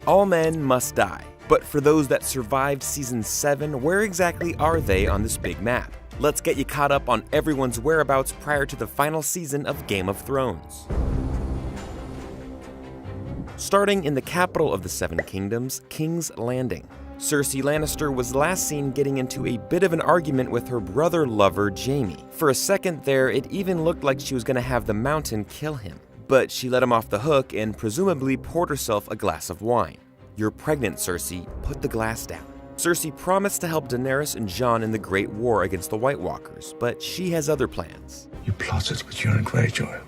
All men must die, but for those that survived Season 7, where exactly are they on this big map? Let's get you caught up on everyone's whereabouts prior to the final season of Game of Thrones. Starting in the capital of the Seven Kingdoms, King's Landing. Cersei Lannister was last seen getting into a bit of an argument with her brother lover Jaime. For a second there, it even looked like she was going to have the Mountain kill him. But she let him off the hook and presumably poured herself a glass of wine. "You're pregnant, Cersei. Put the glass down." Cersei promised to help Daenerys and Jon in the Great War against the White Walkers, but she has other plans. "You plotted with Euron Greyjoy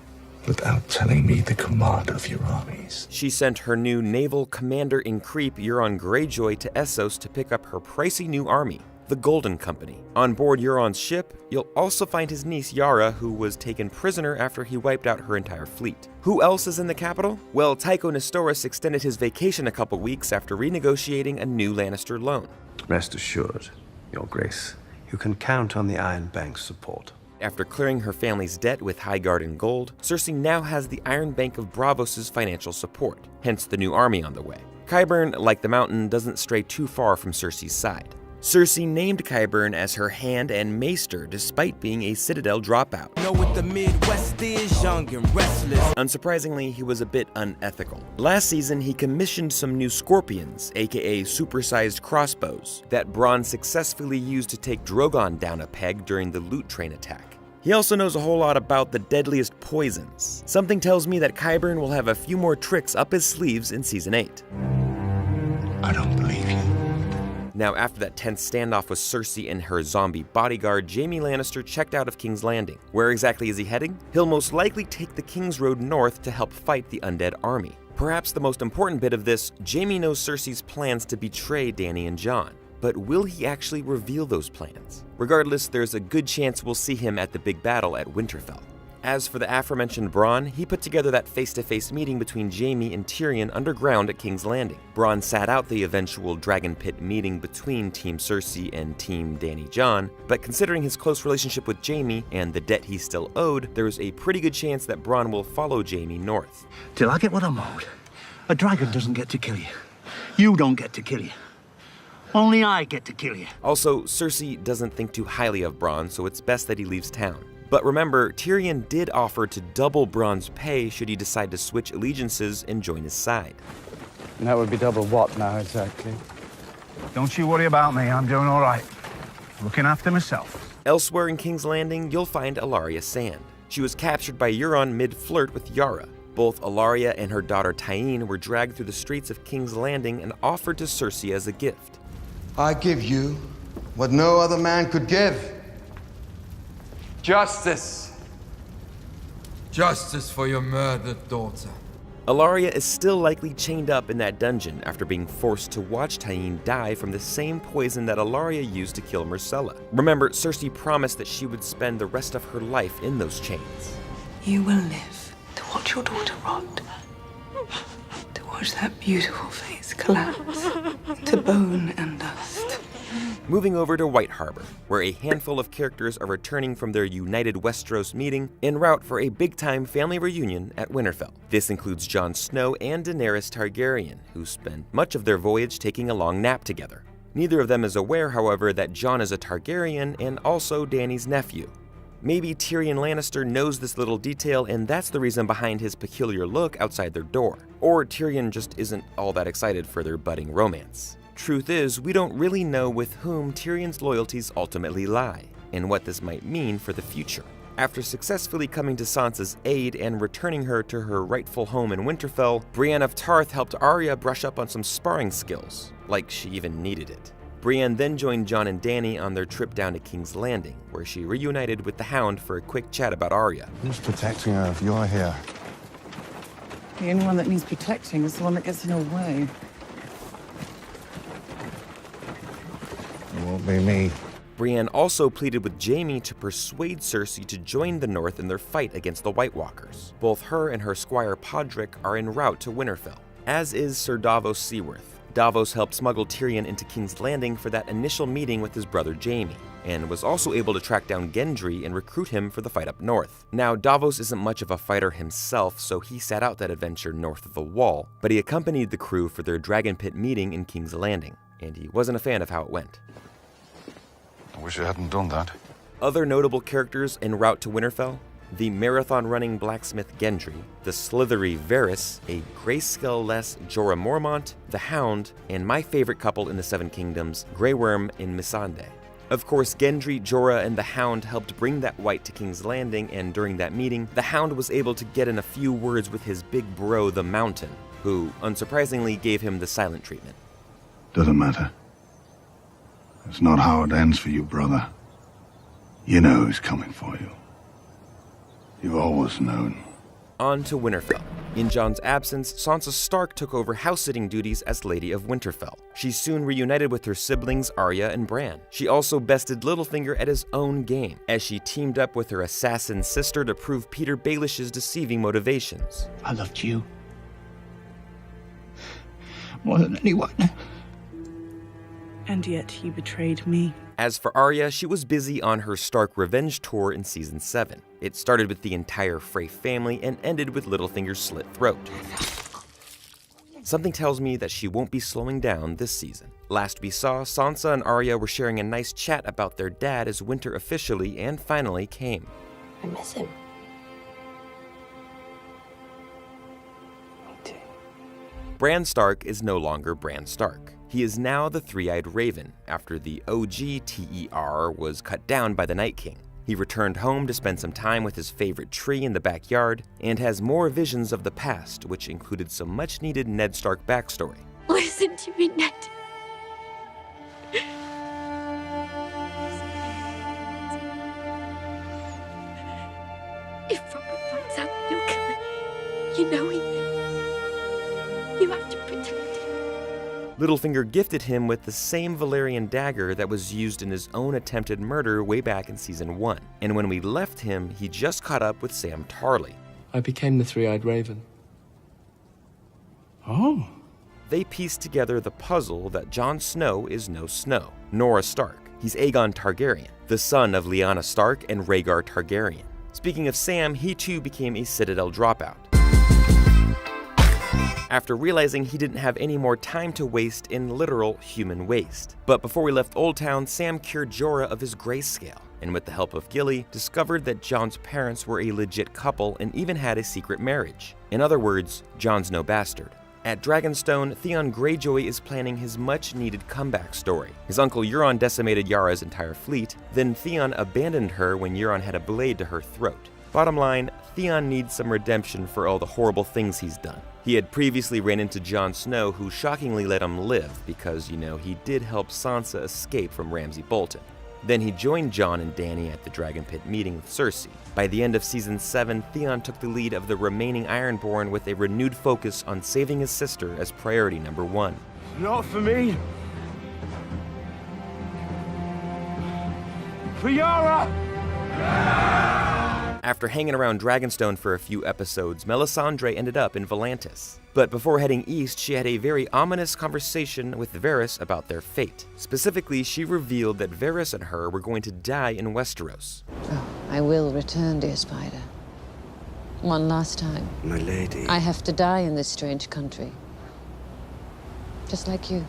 without telling me the command of your armies." She sent her new naval commander-in-chief Euron Greyjoy to Essos to pick up her pricey new army, the Golden Company. On board Euron's ship, you'll also find his niece Yara, who was taken prisoner after he wiped out her entire fleet. Who else is in the capital? Well, Tycho Nestoris extended his vacation a couple weeks after renegotiating a new Lannister loan. "Rest assured, Your Grace, you can count on the Iron Bank's support." After clearing her family's debt with Highgarden and gold, Cersei now has the Iron Bank of Braavos' financial support, hence the new army on the way. Qyburn, like the Mountain, doesn't stray too far from Cersei's side. Cersei named Qyburn as her hand and maester despite being a Citadel dropout. Know what the Midwest is, young and restless. Unsurprisingly, he was a bit unethical. Last season, he commissioned some new Scorpions, aka supersized crossbows, that Bronn successfully used to take Drogon down a peg during the loot train attack. He also knows a whole lot about the deadliest poisons. Something tells me that Qyburn will have a few more tricks up his sleeves in Season 8. "I don't believe you." Now, after that tense standoff with Cersei and her zombie bodyguard, Jaime Lannister checked out of King's Landing. Where exactly is he heading? He'll most likely take the King's Road north to help fight the undead army. Perhaps the most important bit of this, Jaime knows Cersei's plans to betray Dany and Jon. But will he actually reveal those plans? Regardless, there's a good chance we'll see him at the big battle at Winterfell. As for the aforementioned Bronn, he put together that face-to-face meeting between Jaime and Tyrion underground at King's Landing. Bronn sat out the eventual Dragon Pit meeting between Team Cersei and Team Dany Jon, but considering his close relationship with Jaime and the debt he still owed, there's a pretty good chance that Bronn will follow Jaime north. "Till I get what I'm owed, a dragon doesn't get to kill you. You don't get to kill you. Only I get to kill you." Also, Cersei doesn't think too highly of Bronn, so it's best that he leaves town. But remember, Tyrion did offer to double Bronn's pay should he decide to switch allegiances and join his side. And that would be double what now, exactly? Don't you worry about me, I'm doing all right. Looking after myself. Elsewhere in King's Landing, you'll find Ellaria Sand. She was captured by Euron mid-flirt with Yara. Both Ellaria and her daughter Tyene were dragged through the streets of King's Landing and offered to Cersei as a gift. "I give you what no other man could give. Justice. Justice for your murdered daughter." Ellaria is still likely chained up in that dungeon after being forced to watch Tyene die from the same poison that Ellaria used to kill Myrcella. Remember, Cersei promised that she would spend the rest of her life in those chains. "You will live to watch your daughter rot, to watch that beautiful face collapse to bone and dust." Moving over to White Harbor, where a handful of characters are returning from their United Westeros meeting en route for a big-time family reunion at Winterfell. This includes Jon Snow and Daenerys Targaryen, who spend much of their voyage taking a long nap together. Neither of them is aware, however, that Jon is a Targaryen and also Dany's nephew. Maybe Tyrion Lannister knows this little detail and that's the reason behind his peculiar look outside their door. Or Tyrion just isn't all that excited for their budding romance. Truth is, we don't really know with whom Tyrion's loyalties ultimately lie, and what this might mean for the future. After successfully coming to Sansa's aid and returning her to her rightful home in Winterfell, Brienne of Tarth helped Arya brush up on some sparring skills, like she even needed it. Brienne then joined Jon and Dany on their trip down to King's Landing, where she reunited with the Hound for a quick chat about Arya. "Who's protecting her if you're here?" The only one that needs protecting is the one that gets in her way. It won't be me. Brienne also pleaded with Jaime to persuade Cersei to join the North in their fight against the White Walkers. Both her and her squire Podrick are en route to Winterfell, as is Sir Davos Seaworth. Davos helped smuggle Tyrion into King's Landing for that initial meeting with his brother Jaime, and was also able to track down Gendry and recruit him for the fight up north. Now, Davos isn't much of a fighter himself, so he sat out that adventure north of the Wall, but he accompanied the crew for their Dragon Pit meeting in King's Landing, and he wasn't a fan of how it went. I wish I hadn't done that. Other notable characters en route to Winterfell: the marathon-running blacksmith Gendry, the slithery Varys, a grayscale-less Jorah Mormont, the Hound, and my favorite couple in the Seven Kingdoms, Grey Worm and Missandei. Of course, Gendry, Jorah, and the Hound helped bring that white to King's Landing, and during that meeting, the Hound was able to get in a few words with his big bro, the Mountain, who, unsurprisingly, gave him the silent treatment. Doesn't matter. It's not how it ends for you, brother. You know who's coming for you. You've always known. On to Winterfell. In Jon's absence, Sansa Stark took over house-sitting duties as Lady of Winterfell. She soon reunited with her siblings Arya and Bran. She also bested Littlefinger at his own game, as she teamed up with her assassin sister to prove Peter Baelish's deceiving motivations. I loved you more than anyone. And yet he betrayed me. As for Arya, she was busy on her Stark revenge tour in Season 7. It started with the entire Frey family and ended with Littlefinger's slit throat. Something tells me that she won't be slowing down this season. Last we saw, Sansa and Arya were sharing a nice chat about their dad as winter officially and finally came. I miss him. Bran Stark is no longer Bran Stark. He is now the Three-Eyed Raven, after the OG TER was cut down by the Night King. He returned home to spend some time with his favorite tree in the backyard, and has more visions of the past, which included some much-needed Ned Stark backstory. Listen to me, Ned. If Robert finds out you'll kill him, you know he will. You have to protect him. Littlefinger gifted him with the same Valyrian dagger that was used in his own attempted murder way back in Season 1. And when we left him, he just caught up with Sam Tarly. I became the Three-Eyed Raven. Oh. They pieced together the puzzle that Jon Snow is no Snow, nor a Stark. He's Aegon Targaryen, the son of Lyanna Stark and Rhaegar Targaryen. Speaking of Sam, he too became a Citadel dropout. After realizing he didn't have any more time to waste in literal human waste. But before we left Old Town, Sam cured Jorah of his grayscale, and with the help of Gilly, discovered that Jon's parents were a legit couple and even had a secret marriage. In other words, Jon's no bastard. At Dragonstone, Theon Greyjoy is planning his much-needed comeback story. His uncle Euron decimated Yara's entire fleet, then Theon abandoned her when Euron had a blade to her throat. Bottom line, Theon needs some redemption for all the horrible things he's done. He had previously ran into Jon Snow, who shockingly let him live because, he did help Sansa escape from Ramsay Bolton. Then he joined Jon and Dany at the Dragon Pit meeting with Cersei. By the end of Season 7, Theon took the lead of the remaining Ironborn with a renewed focus on saving his sister as priority number 1. Not for me. For Yara! After hanging around Dragonstone for a few episodes, Melisandre ended up in Volantis. But before heading east, she had a very ominous conversation with Varys about their fate. Specifically, she revealed that Varys and her were going to die in Westeros. Oh, I will return, dear Spider. One last time. My lady. I have to die in this strange country. Just like you.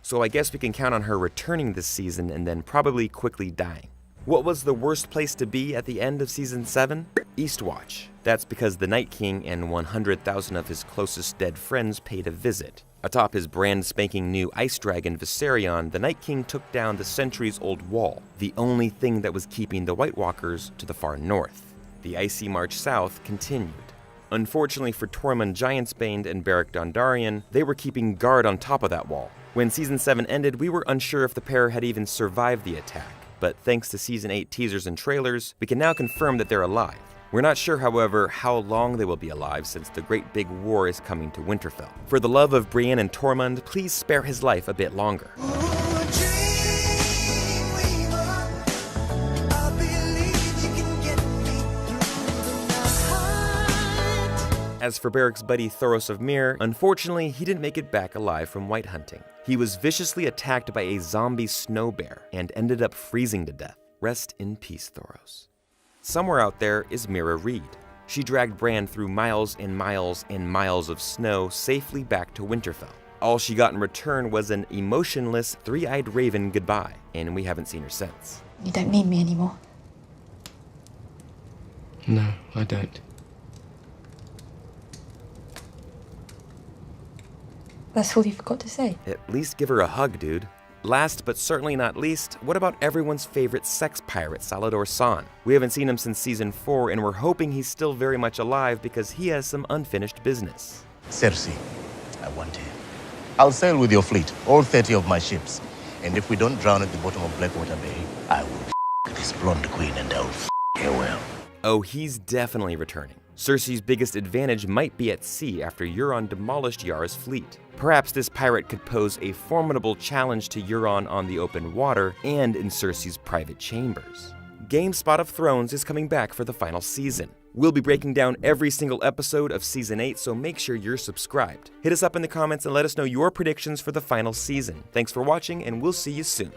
So I guess we can count on her returning this season and then probably quickly dying. What was the worst place to be at the end of Season 7? Eastwatch. That's because the Night King and 100,000 of his closest dead friends paid a visit. Atop his brand spanking new ice dragon Viserion, the Night King took down the centuries-old wall, the only thing that was keeping the White Walkers to the far north. The icy march south continued. Unfortunately for Tormund Giantsbane and Beric Dondarrion, they were keeping guard on top of that wall. When Season 7 ended, we were unsure if the pair had even survived the attack. But thanks to Season 8 teasers and trailers, we can now confirm that they're alive. We're not sure, however, how long they will be alive since the Great Big War is coming to Winterfell. For the love of Brienne and Tormund, please spare his life a bit longer. As for Beric's buddy Thoros of Myr, unfortunately, he didn't make it back alive from white hunting. He was viciously attacked by a zombie snow bear and ended up freezing to death. Rest in peace, Thoros. Somewhere out there is Mira Reed. She dragged Bran through miles and miles and miles of snow safely back to Winterfell. All she got in return was an emotionless, three-eyed raven goodbye, and we haven't seen her since. You don't need me anymore. No, I don't. That's all you've got to say? At least give her a hug, dude. Last but certainly not least, what about everyone's favorite sex pirate, Salladhor Saan? We haven't seen him since season 4, and we're hoping he's still very much alive because he has some unfinished business. Cersei, I want you. I'll sail with your fleet, all 30 of my ships. And if we don't drown at the bottom of Blackwater Bay, I will this blonde queen and I'll her well. Oh, he's definitely returning. Cersei's biggest advantage might be at sea after Euron demolished Yara's fleet. Perhaps this pirate could pose a formidable challenge to Euron on the open water and in Cersei's private chambers. GameSpot of Thrones is coming back for the final season. We'll be breaking down every single episode of Season 8, so make sure you're subscribed. Hit us up in the comments and let us know your predictions for the final season. Thanks for watching, and we'll see you soon.